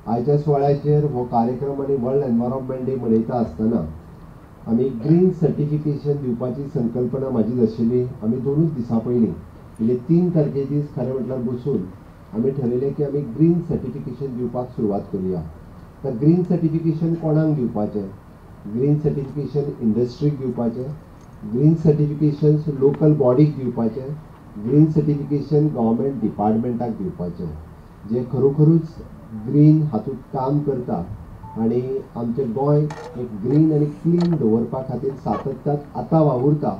आयच्या सुवाळ्याचेर हो कार्यक्रम आनी वर्ल्ड एनवायरमेंट डे मनयता आसतना आमी ग्रीन सर्टिफिकेशन दिवपाची संकल्पना म्हाजी आशिल्ली. आमी 2 दिसां पयलीं म्हणजे 3 तारखे दीस खरें म्हटल्यार बसून आमी ठरयलें की आमी ग्रीन सर्टिफिकेशन दिवपाक सुरवात करुया. तर ग्रीन सर्टिफिकेशन कोणाक दिवपाचें? ग्रीन सर्टिफिकेशन इंडस्ट्रीक दिवपाचें, ग्रीन सर्टिफिकेशन लोकल बॉडीक दिवपाचें, ग्रीन सर्टिफिकेशन गव्हर्मेंट डिपार्टमेंटाक दिवपाचें, जे खरोखरूच ग्रीन हातूंत काम करता आनी आमचें गोंय एक ग्रीन आनी क्लीन दवरपा खातीर सातत्यान आतां वावुरता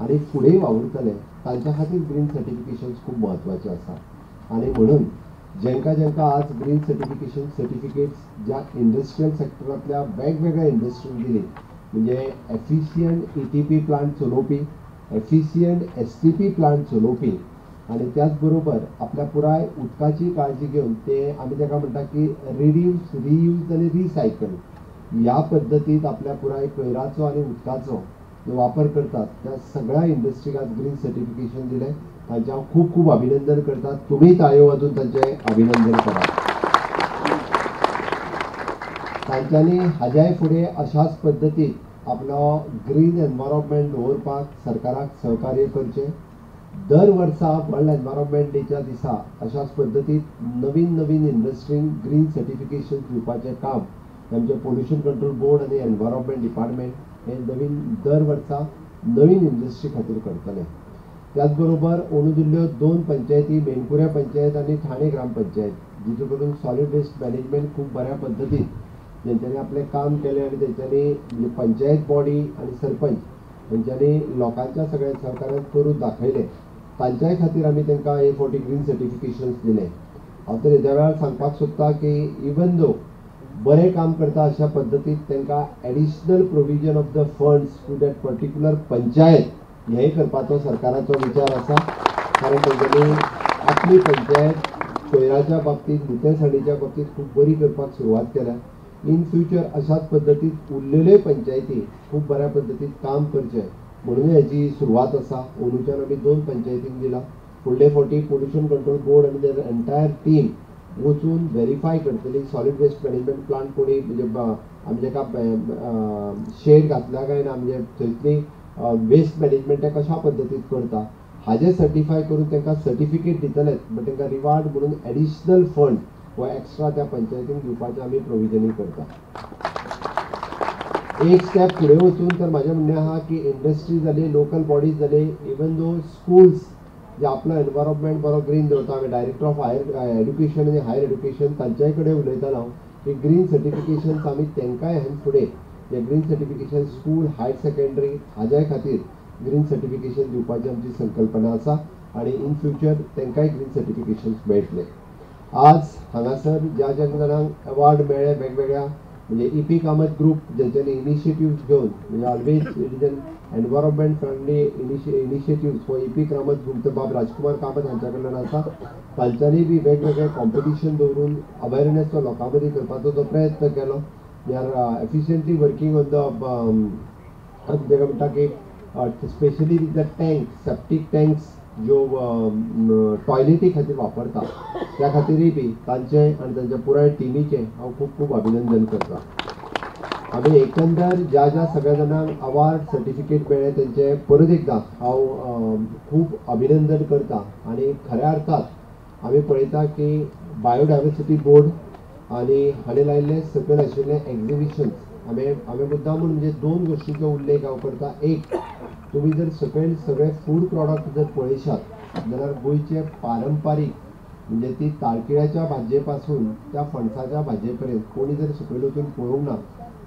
आनी फुडेंय वावुरतले. तांच्या खातीर ग्रीन सर्टिफिकेशन्स खूब म्हत्वाचे आसा. आनी म्हणून जेंका आज ग्रीन सर्टिफिकेट्स ज्या इंडस्ट्रियल सेक्टरांतल्या वेगवेगळ्या इंडस्ट्रीज दिली, म्हणजे एफिशियंट ETP प्लांट चलोवपी, एफिशियंट STP प्लांट चलोवपी आनी त्याच बरोबर आपल्या पुराय उदकाची काळजी घेवन ते आमी ताका म्हणटा की रिड्यूस, रियूज आनी रिसायकल ह्या पद्दतीत आपल्या पुराय कोयराचो आनी उदकाचो जो वापर करतात त्या सगळ्या इंडस्ट्रीक आज ग्रीन सर्टिफिकेशन दिलें. तांचें हांव खूब खूब अभिनंदन करता. तुमी ताळयो वाजून तांचें अभिनंदन करात. तांच्यांनी हाज्याय फुडें अशाच पद्दतीन आपलो ग्रीन एनवायरमेंट दवरपाक सरकाराक सहकार्य करचें. दर वर्सा वर्ल्ड एनवायरमेंट डेच्या दिसा अशाच पद्दतीन नवीन नवीन इंडस्ट्रींक ग्रीन सर्टिफिकेशन दिवपाचें काम आमचे पोल्युशन कंट्रोल बोर्ड आनी एनवायरमेंट डिपार्टमेंट हे नवीन दर वर्सा नवीन इंडस्ट्री खातीर करतले. त्याच बरोबर अंदू दिल्ल्यो 2 पंचायती, मेणकुऱ्या पंचायत आनी ठाणे ग्रामपंचायत, जितून करून सॉलिड वेस्ट मॅनेजमेंट खूब बऱ्या पद्दतीन जेंच्यांनी आपलें काम केलें आनी तेंच्यांनी पंचायत बॉडी आनी सरपंच तेंच्यांनी लोकांच्या सगळ्या सहकार्यान करून दाखयलें. तांच्याय खातीर आमी तांकां हे फावटी ग्रीन सर्टिफिकेशन्स दिले. हांव तर हेज्या वेळार सांगपाक सोदतां की इवन दो बरें काम करता अशा पद्दतीन तांकां additional provision of the funds to that particular panchayat हेंय करपाचो सरकाराचो विचार आसा. कारण तेंच्यांनी आपली पंचायत कोयराच्या बाबतींत, नितळसाणीच्या बाबतींत खूब बरी करपाक सुरवात केल्या. इन फ्युचर अशाच पद्दतीन उरलेल्यो पंचायती खूब बऱ्या पद्दतीन काम करचें म्हणून हेची सुरवात आसा. अंदूच्यान आमी 2 पंचायतींक दिला. फुडले फावटी पोल्युशन कंट्रोल बोर्ड आनी देर एंटायर टीम वचून व्हेरीफाय करतली सॉलिड वेस्ट मॅनेजमेंट प्लांट कोणी म्हणजे आमी जेका शेड घातल्या काय ना म्हणजे थंयतली वेस्ट मॅनेजमेंट कशा पद्दतीन करता हाजें सर्टिफाय करून तांकां सर्टिफिकेट दितले. बट तांकां रिवार्ड म्हणून एडिशनल फंड वो एक्स्ट्रा त्या पंचायतींक दिवपाचें आमी प्रोविजनूय करता. एक स्टेप फुडें वचून तर म्हाजें म्हणणें आहा की इंडस्ट्री जाली, लोकल बॉडीज जाले, इवन दो स्कूल्स जे आपलो एनवायरमेंट बरो ग्रीन दवरता. हांवें डायरेक्टर ऑफ हायर एड्युकेशन आनी हायर एड्युकेशन तांच्याय कडेन उलयतालो हांव की ग्रीन सर्टिफिकेशन्स आमी तांकांय हांगा फुडें जे green certification school, higher secondary हाज्याय खातीर ग्रीन सर्टिफिकेशन दिवपाची आमची संकल्पना आसा आनी इन फ्युचर तांकांय ग्रीन सर्टिफिकेशन्स मेळटले. आज हांगासर ज्या ज्या जाणांक अवॉर्ड मेळ्ळे वेगवेगळ्या म्हणजे EP कामत ग्रुप जेंच्यांनी इनिशिएटिव्स घेवन म्हणजे always it is an environment friendly initiatives for EP Kamat group बाब राजकुमार कामत हांच्या कडल्यान आसा. तांच्यांनी बी वेगवेगळे कॉम्पिटिशन दवरून अवेरनेस तो लोकां मदीं करपाचो जो प्रयत्न केलो. They are efficiently working on the जेका म्हणटा की specially the tank septic tanks ज्यो टॉयलेटी खातीर वापरता त्या खातीरय बी तांचे आनी तांच्या पुराय टिमीचे हांव खूब खूब अभिनंदन करता. आमी एकंदर ज्या ज्या सगळ्या जाणांक अवॉर्ड सर्टिफिकेट मेळ्ळे तेंचे परत एकदां हांव खूब अभिनंदन करता. आनी खऱ्या अर्थात आमी पळयता की बायोडायवर्सिटी बोर्ड आनी हाणें लायिल्ले सकयल आशिल्ले एक्झिबिशन्स हांवें मुद्दामून म्हणजे 2 गोश्टींचो उल्लेख हांव करता. एक, तुमी जर सकयल सगळे फूड प्रॉडक्ट जर पळयशात जाल्यार गोंयचे पारंपारीक म्हणजे ती ताळकिळ्याच्या भाजये पासून त्या फणसाच्या भाजये पर्यंत कोणी जर सकयल वचून पळोवंक ना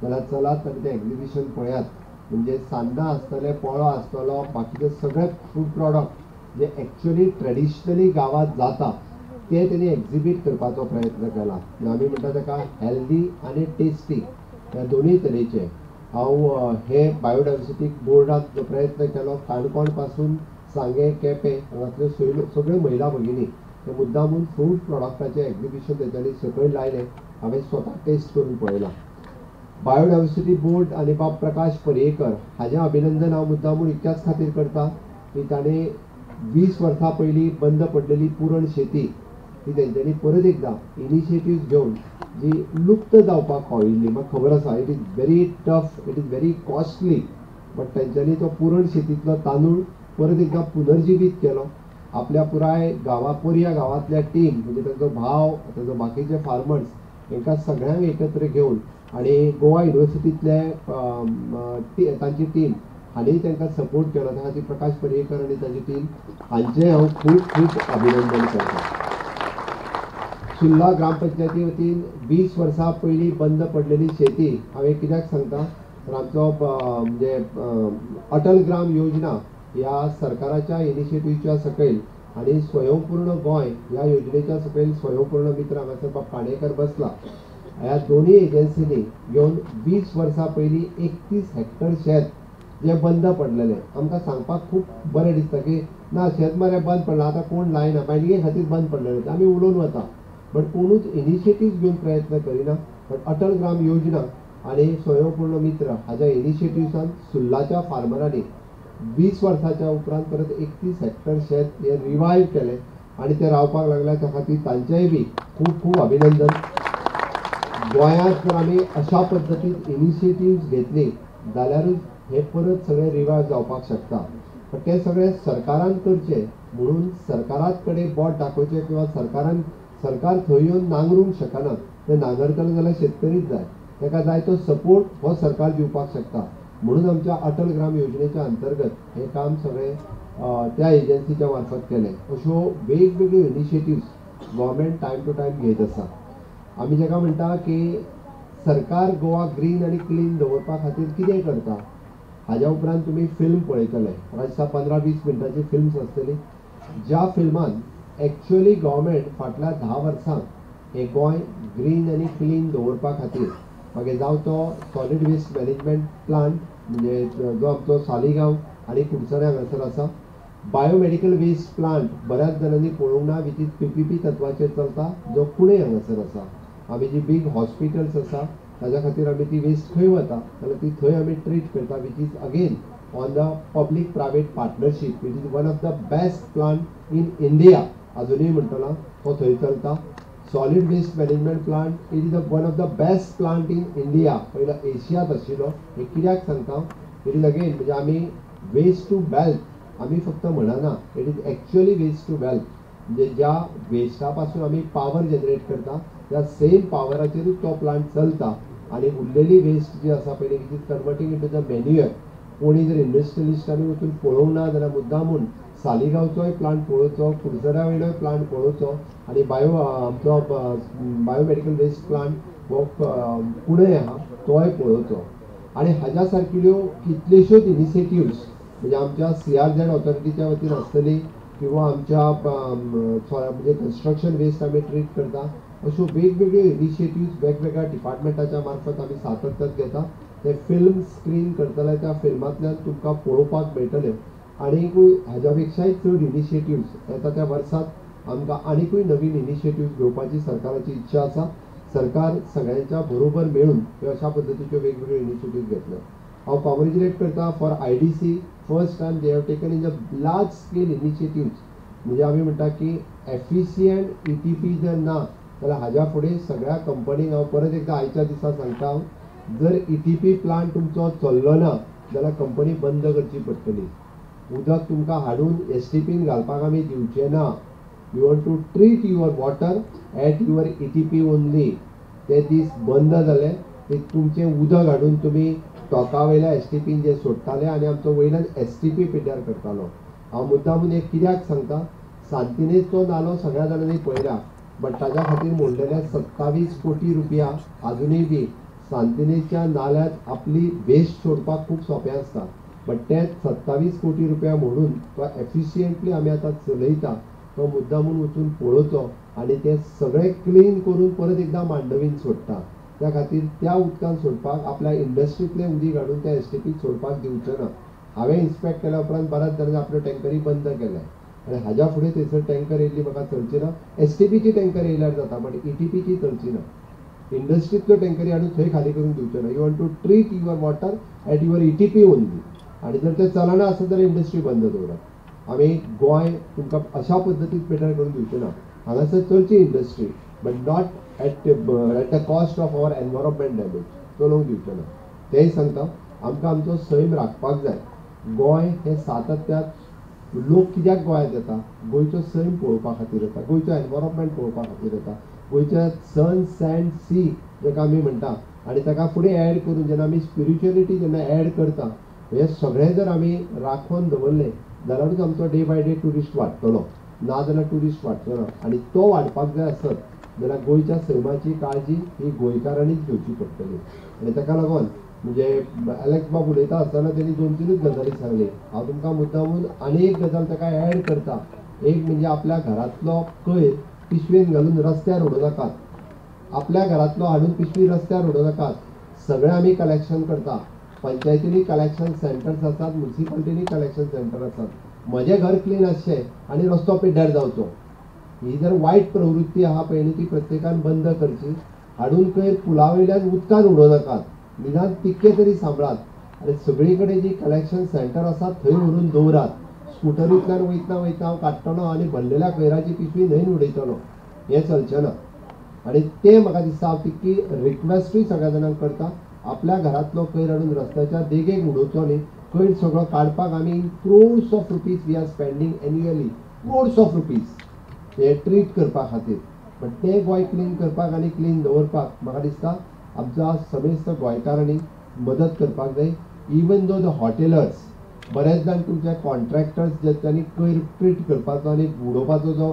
जाल्यार चलात आनी तें एक्झिबिशन पळयात. म्हणजे सान्नां आसतले, पोळो आसतलो, बाकीचे सगळे फूड प्रॉडक्ट जे एक्चुअली ट्रेडिशनली गांवांत जाता ते तेणी एक्झिबीट करपाचो प्रयत्न केला. आमी म्हणटा ताका हेल्दी आनी टेस्टी ह्या दोनूय तरेचे. हांव हे बायोडायवर्सिटी बोर्डान जो प्रयत्न केलो काणकोण पासून सांगे, केपें हांगातल्यो सगळ्यो महिला भगिनी ते मुद्दामून फूड प्रॉडक्टाचें एक्झिबिशन तेंच्यांनी सकयल लायलें. हांवें स्वता टेस्ट करून पळयलां. बायोडायवर्सिटी बोर्ड आनी बाब प्रकाश पर्येकर हाजें अभिनंदन हांव मुद्दामून इतक्याच खातीर करता की ताणें 20 वर्सां पयलीं बंद पडलेली पुरण शेती ही तेंच्यांनी परत एकदां इनिशिएटिव्ह घेवन जी लुप्त जावपाक पाविल्ली. म्हाका खबर आसा it is very tough, it is very costly, but तेंच्यांनी तो पुरण शेतींतलो तांदूळ परत एकदा पुनर्जिवीत केलो. आपल्या पुराय पोरया गांवांतल्या टीम म्हणजे तांचो भाव, तांचो बाकीचे फार्मर्स हांकां सगळ्यांक एकत्र घेवन आणि गोवा युनिवर्सिटींतले तांची टीम हांणी तांकां सपोर्ट केलो. त्या खातीर प्रकाश पर्येकर आनी ताची टीम हांचें हांव खूब खूब अभिनंदन करतां. सुर्ला ग्रामपंचायती वतीन 20 वर्सां पयलीं बंद पडलेली शेती हांवें कित्याक सांगता तर आमचो म्हणजे अटल ग्राम योजना ह्या सरकाराच्या इनिशिएटिव्हच्या सकयल आणि स्वयंपूर्ण गोंय ह्या योजनेच्या सकयल स्वयंपूर्ण मित्र हांगासर बाब काणेकर बसला. ह्या दोन्ही एजन्सीनी घेवन 20 वर्सां पयलीं 31 हेक्टर शेत जे बंद पडलेले. आमकां सांगपाक खूब बरें दिसता की ना शेत मरे बंद पडलां, आतां कोण लायना, बायलगे खातीर बंद पडलेले, आमी उलोवन वता, बट कोणूच इनिशिएटिव्ह घेवन प्रयत्न करिना. बट अटल ग्राम योजना आणि स्वयंपूर्ण मित्र हाच्या इनिशिएटिव्हसान सुर्लाच्या फार्मरांनी 20 वर्साच्या उपरांत परत 31 हेक्टर शेत हे रिवायव केले आणि ते रावपाक लागल्या. त्या खातीर तांचेय बी खूब खूब अभिनंदन. गोंयांत जर आमी अशा पद्दतीन इनिशिएटिव्ह घेतली जाल्यारूच हे परत सगळे रिवायव जावपाक शकता. पण ते सगळे सरकारान करचे, म्हणून सरकारात कडेन बोट दाखोवचें किंवा सरकार थंय येवन नांगरूंक शकना. ते नांगरतले जाल्यार शेतकरीच जाय, ताका जाय तो सपोर्ट हो सरकार दिवपाक शकता. म्हणून आमच्या अटल ग्राम योजनेच्या अंतर्गत हे काम सगळे त्या एजन्सीच्या मार्फत केले. अश्यो वेगवेगळ्यो initiative government time to time घेत आसा. आमी जेका म्हणटा की सरकार गोवा ग्रीन आनी क्लीन दवरपा खातीर कितें करता. हाज्या उपरांत तुमी फिल्म पळयतले, म्हाका दिसता 15-20 मिनटांची फिल्म्स आसतली, ज्या फिल्मान एक्चुअली गव्हर्मेंट फाटल्या 10 वर्सांक हे गोंय ग्रीन आनी क्लीन दवरपा खातीर मागीर जावं तो सॉलिड वेस्ट मॅनेजमेंट प्लांट म्हणजे जो आमचो सालिगांव आनी कुडचड्या हांगासर आसा, बायोमेडिकल वेस्ट प्लांट बऱ्याच जाणांनी पळोवंक ना, विच इज PPP तत्वाचेर चलता, जो पुणे हांगासर आसा. आमी जी बीग हॉस्पिटल्स आसा ताच्या खातीर आमी ती वेस्ट खंय वता जाल्यार ती थंय आमी ट्रीट करता, which is again on the public private partnership, which is one of the best plant in India. अजुनूय म्हणटलो तो थंय चलता. Solid waste management plant it is one of the best plant in India, पयलो एशियात आशिल्लो. हे कित्याक सांगता, इट इज अगेन म्हणजे आमी वेस्ट टू वेल्थ आमी फक्त म्हणना, it is actually waste to wealth. म्हणजे ज्या वेस्टा पासून आमी पावर जनरेट करता त्या सेम पावराचेरूच तो प्लांट चलता आणि उरलेली वेस्ट जी आसा पयली it is converting into the manure. कोणी जर इंडस्ट्रियलिस्टांनी वचून पळोवंक ना जाल्यार मुद्दामून सालिगांवचोय प्लांट पळोवचो, कुडचड्या वयलोय प्लांट पळोवचो आणि आमचो बायोमेडिकल वेस्ट प्लांट हो पुणे आहा तोय पळोवचो. आणि हाज्या सारकिल्यो कितल्योश्योच इनिशिएटिव्स म्हणजे आमच्या CRZ ऑथॉरिटीच्या वतीन आसतली किंवा आमच्या म्हणजे कन्स्ट्रक्शन वेस्ट आमी ट्रीट करता. अश्यो वेगवेगळ्यो इनिशिएटिव्स वेगवेगळ्या डिपार्टमेंटाच्या मार्फत आमी सातत्यान घेता. ते फिल्म स्क्रीन करतले त्या फिल्मांतल्यान तुमकां पळोवपाक मेळटल्यो. आनीकूय हाज्या पेक्षाय चड इनिशिएटिव्स येता त्या वर्सांत आमकां आनीकूय नवीन इनिशिएटिव्स घेवपाची सरकाराची इच्छा आसा. सरकार सगळ्यांच्या बरोबर मेळून अशा पद्दतीच्यो वेगवेगळ्यो इनिशिएटिव्स घेतल्यो. हांव कॉंग्रॅच्युलेट करता for IDC. First time they have taken in the large scale initiatives. म्हणजे आमी म्हणटा की एफिशियंट ETP जर ना जाल्यार हाज्या फुडें सगळ्या कंपनीक हांव परत एकदा आयच्या दिसा सांगता, जर ETP प्लांट तुमचो चल्लो ना जाल्यार कंपनी बंद करची पडटली. उदक तुमकां हाडून STPन घालपाक आमी दिवचे ना. You want to treat your water at your ETP only. ते दीस बंद जाले की तुमचें उदक हाडून तुमी टॉका वयल्या STPन जे सोडटाले आनी आमचो वयल्यान STP पिड्ड्यार करतालो. हांव मुद्दामून एक कित्याक सांगता, सांतिनेजचो नालो सगळ्या जाणांनी पळयला, बट ताज्या खातीर मोडलेले 27 कोटी रुपया अजूनय बी सांतिनेजच्या नाल्यात आपली वेस्ट सोडपाक खूब सोंपें आसता. बट ते 27 कोटी रुपया म्हणून तो एफिशियंटली आमी आतां चलयता, तो मुद्दामून वचून पळोवचो आणि ते सगळे क्लीन करून परत एकदा मांडवीन सोडटा. त्या खातीर त्या उदकान सोडपाक आपल्या इंडस्ट्रींतलें उदीक हाडून त्या STPक सोडपाक दिवचें ना. हांवें इन्स्पेक्ट केल्या उपरांत बऱ्याच जाणांनी आपल्यो टँकरी बंद केल्या आनी हाज्या फुडें थंयसर टँकर येयल्ली म्हाका चलची ना. STPची टँकर येयल्यार जाता, बट ETPची चलची ना. इंडस्ट्रींतल्यो टँकरी हाडून थंय खाली करून दिवचे ना. You want to treat your water at your ETP only. आणि जर ते चलना आसत जाल्यार इंडस्ट्री बंद दवरात. आमी गोंय तुमकां अशा पद्दतीन पेटर्न करून दिवचे ना. हांगासर चलची industry but not at the cost of our environment damage चलोवंक दिवचें ना. तेंय सांगता आमकां आमचो सैम राखपाक जाय. गोंय हे सातत्यान लोक कित्याक गोंयांत येता, गोंयचो सैम पळोवपा खातीर येता, गोंयचो एनवायरमेंट पळोवपा खातीर येता, गोंयच्या सन सँड सी जेका आमी म्हणटा आनी ताका फुडें एड करून जेन्ना आमी स्पिरिच्युअलिटी जेन्ना एड करता हे सगळें जर आमी राखून दवरलें जाल्यारूच आमचो डे बाय डे ट्युरिस्ट वाडटलो, नाजाल्यार ट्युरिस्ट वाडचो ना. आनी तो वाडपाक जाय आसत जाल्यार गोंयच्या सैमाची काळजी ही गोंयकारांनीच घेवची पडटली. आनी ताका लागून म्हणजे एलेक्स बाब उलयता आसतना तेणी 2-3 गजाली सांगली. हांव तुमकां मुद्दामून आनी एक गजाल ताका एड करता. एक म्हणजे आपल्या घरांतलो कोयर पिशवेन घालून रस्त्यार उडोवं नाकात. आपल्या घरांतलो हाडून पिशवी रस्त्यार उडोवं नाकात. सगळें आमी कलेक्शन करता. पंचायतींनी कलेक्शन सेंटर्स आसात, म्युनिसिपालिटीनी कलेक्शन सेंटर आसात. म्हजें घर क्लीन आसचें आनी रस्तो पिड्ड्यार जावचो, ही जर वायट प्रवृत्ती आहा पळय न्ही ती प्रत्येकान बंद करची. हाडून कोयर पुला वयल्यान उदकान उडोवं नाकात. निदान तितके तरी सांबाळात. आनी सगळी कडेन जी कलेक्शन सेंटर आसात थंय व्हरून दवरात. स्कुटरींतल्यान वयतना वयता हांव काडटलो आनी भरलेल्या कोयराची पिशवी न्हंयन उडयतलो, हें चलचें ना. आनी तें म्हाका दिसता हांव तितकी रिक्वेस्टूय सगळ्या जाणांक करता. आपल्या घरांतलो कोयर हाडून रस्त्याच्या देगेक उडोवचो न्ही. कोयर सगळो काडपाक आमी crores of rupees we are spending annually, crores of rupees हे ट्रीट करपा खातीर. बट तें गोंय क्लीन करपाक आनी क्लीन दवरपाक म्हाका दिसता आमच्या समेस्त गोंयकारांनी मदत करपाक जाय. इवन दो द हॉटेलर्स बरेच जाण तुमचे कॉन्ट्रॅक्टर्स जे त्यांनी कोयर ट्रीट करपाचो आनी उडोवपाचो जो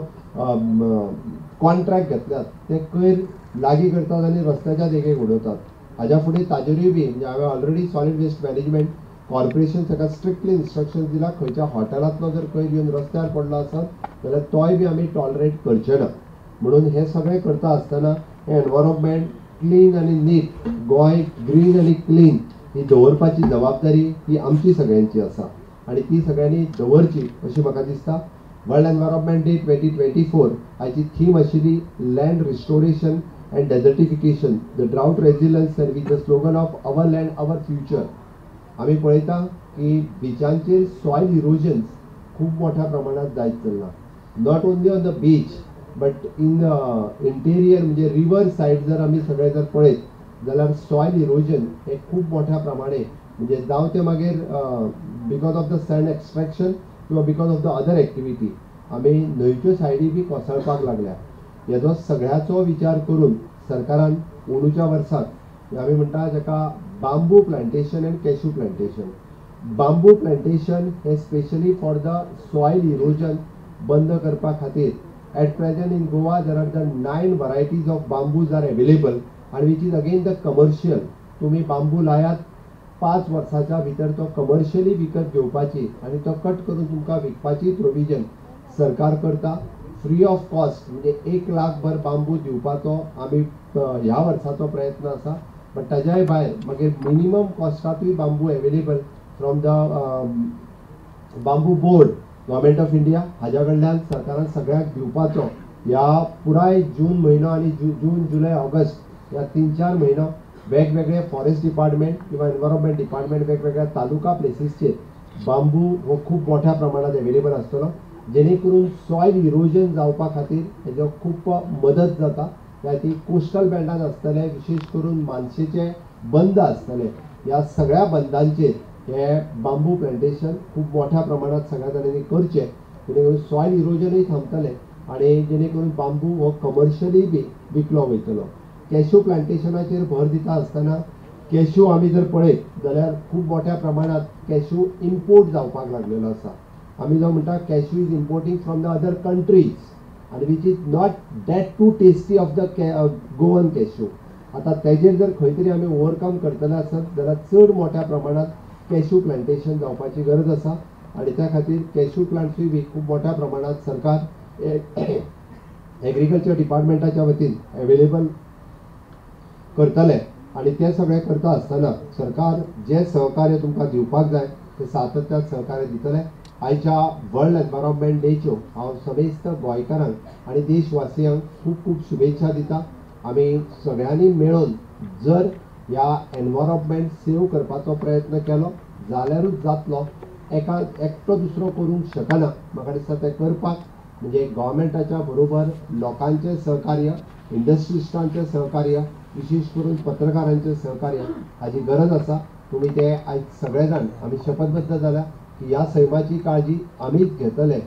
कॉन्ट्रॅक्ट घेतल्यात ते कोयर लागीं करतात आनी रस्त्याच्या देगेक उडोवतात. हाज्या फुडें ताजेरूय बी म्हणजे हांवें already solid waste management corporation ताका स्ट्रिक्टली इन्स्ट्रक्शन्स दिला. खंयच्या हॉटेलांतलो जर कोयर येवन रस्त्यार पडलो आसत जाल्यार तोय बी आमी टॉलरेट करचे ना. म्हणून हे सगळें करता आसतना एनवायरमेंट क्लीन आनी नीट, गोंय ग्रीन आनी क्लीन ही दवरपाची जबाबदारी ही आमची सगळ्यांची आसा आनी ती सगळ्यांनी दवरची अशी म्हाका दिसता. वर्ल्ड एनवायरमेंट डे 2024 हाची थीम आशिल्ली land restoration and desertification, the drought resilience and with the slogan of our land our future. आमी पळयता की बिचांचेर सॉयल इरोजन्स खूब मोठ्या प्रमाणात जायत चल्ला. Not only on the beach but in the interior म्हणजे रिवर सायड जर आमी सगळे जर पळयत जाल्यार सॉयल इरोजन हे खूब मोठ्या प्रमाणे म्हणजे जावं ते मागीर because of the sand extraction किंवा because of the other activity आमी न्हंयच्यो सायडी बी कोसळपाक लागल्या. हेजो सगळ्याचो विचार करून सरकारान अंदूच्या वर्साक आमी म्हणटा जाका bamboo plantation and cashew plantation. Bamboo plantation हे specially for the soil erosion बंद करपा खातीर at present in Goa there are the 9 varieties of bamboos are available and which is again the commercial. तुम्ही बांबू लायात 5 वर्साच्या भितर तो कमर्शियली विकत घेवपाची आनी तो कट करून तुमकां विकपाची प्रोविजन सरकार करता फ्री ऑफ कॉस्ट. म्हणजे 1 लाख भर बांबू दिवपाचो आमी ह्या वर्साचो प्रयत्न आसा. बट ताज्याय भायर मागीर मिनिमम कॉस्टातूय bamboo available from the bamboo board government of India हाज्या कडल्यान सरकारान सगळ्यांक दिवपाचो. ह्या पुराय जून म्हयनो आनी जून जुलय ऑगस्ट ह्या 3-4 म्हयनो वेगवेगळे फॉरेस्ट डिपार्टमेंट किंवा एनवायरमेंट डिपार्टमेंट वेगवेगळ्या तालुका प्लेसीसचेर बांबू हो खूब मोठ्या प्रमाणात एवेलेबल आसतलो जेणे करून सॉयल इरोजन जावपा खातीर हेजो खूब मदत जाता. ह्या ती कोस्टल बेल्टान आसतले विशेष करून मानशेचे बंद आसतले. ह्या सगळ्या बंदांचेर हे बांबू प्लांटेशन खूब मोठ्या प्रमाणात सगळ्या जाणांनी करचे जेणे करून सॉयल इरोजनूय थांबतले आनी जेणे करून बांबू हो कमर्शियली बी विकलो वयतलो. कॅशू प्लांटेशनाचेर भर दिता आसतना कॅशू आमी जर पळयत जाल्यार खूब मोठ्या प्रमाणात कॅशू इम्पोर्ट जावपाक लागलेलो आसा. आमी जो म्हणटा cashew is importing from the other countries आनी which is not that too tasty of the Goan cashew. आतां तेजेर जर खंय तरी आमी ओवरकम करतले आसत जाल्यार चड मोठ्या प्रमाणात कॅशू प्लांटेशन जावपाची गरज आसा आनी त्या खातीर कॅशू प्लांट्सूय बी खूब मोठ्या प्रमाणात सरकार एग्रीकल्चर डिपार्टमेंटाच्या वतीन एवेलेबल करतले आनी तें सगळें करता आसतना सरकार जें सहकार्य तुमकां दिवपाक जाय तें सातत्यान सहकार्य दितलें. आयच्या वर्ल्ड एनवायरमेंट डेच्यो हांव समेस्त गोंयकारांक आनी देशवासियांक खूब खूब शुभेच्छा दिता. आमी सगळ्यांनी मेळून जर ह्या एनवायरमेंट सेव करपाचो प्रयत्न केलो जाल्यारूच जातलो. एकटो दुसरो करूंक शकना. म्हाका दिसता तें करपाक म्हणजे गव्हर्मेंटाच्या बरोबर लोकांचें सहकार्य इंडस्ट्रिस्टांचें सहकार्य, विशेष करून पत्रकारांचें सहकार्य हाची गरज आसा. तुमी ते आयज सगळे जाण आमी शपथबद्ध जाला की ह्या सैमाची काळजी आमीच घेतले.